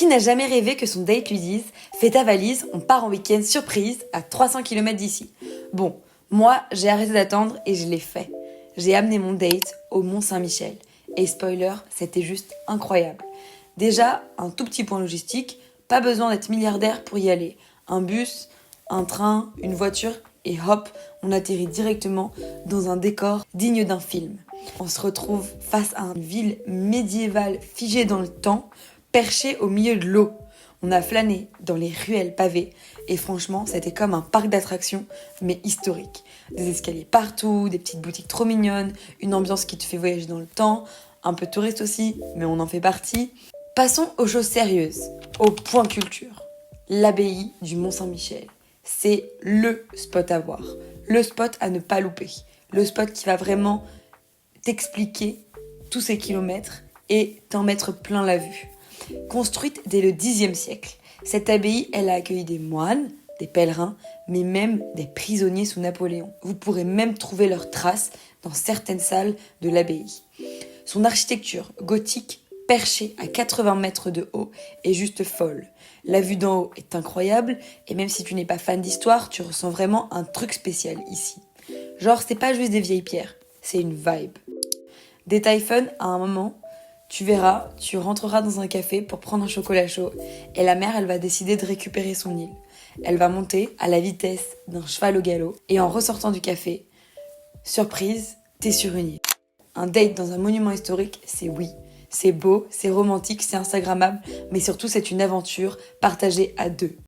Qui n'a jamais rêvé que son date lui dise « Fais ta valise, on part en week-end surprise à 300 km d'ici ». Bon, moi, j'ai arrêté d'attendre et je l'ai fait. J'ai amené mon date au Mont-Saint-Michel. Et spoiler, c'était juste incroyable. Déjà, un tout petit point logistique, pas besoin d'être milliardaire pour y aller. Un bus, un train, une voiture et hop, on atterrit directement dans un décor digne d'un film. On se retrouve face à une ville médiévale figée dans le temps, perchée au milieu de l'eau. On a flâné dans les ruelles pavées et franchement, c'était comme un parc d'attractions, mais historique. Des escaliers partout, des petites boutiques trop mignonnes, une ambiance qui te fait voyager dans le temps, un peu touriste aussi, mais on en fait partie. Passons aux choses sérieuses, au point culture. L'abbaye du Mont-Saint-Michel, c'est le spot à voir, le spot à ne pas louper, le spot qui va vraiment t'expliquer tous ces kilomètres et t'en mettre plein la vue. Construite dès le Xe siècle, cette abbaye, elle a accueilli des moines, des pèlerins, mais même des prisonniers sous Napoléon. Vous pourrez même trouver leurs traces dans certaines salles de l'abbaye. Son architecture gothique, perchée à 80 mètres de haut, est juste folle. La vue d'en haut est incroyable, et même si tu n'es pas fan d'histoire, tu ressens vraiment un truc spécial ici. Genre, c'est pas juste des vieilles pierres, c'est une vibe. Détail fun, à un moment, tu verras, tu rentreras dans un café pour prendre un chocolat chaud et la mère, elle va décider de récupérer son île. Elle va monter à la vitesse d'un cheval au galop et en ressortant du café, surprise, t'es sur une île. Un date dans un monument historique, c'est oui. C'est beau, c'est romantique, c'est instagrammable, mais surtout c'est une aventure partagée à deux.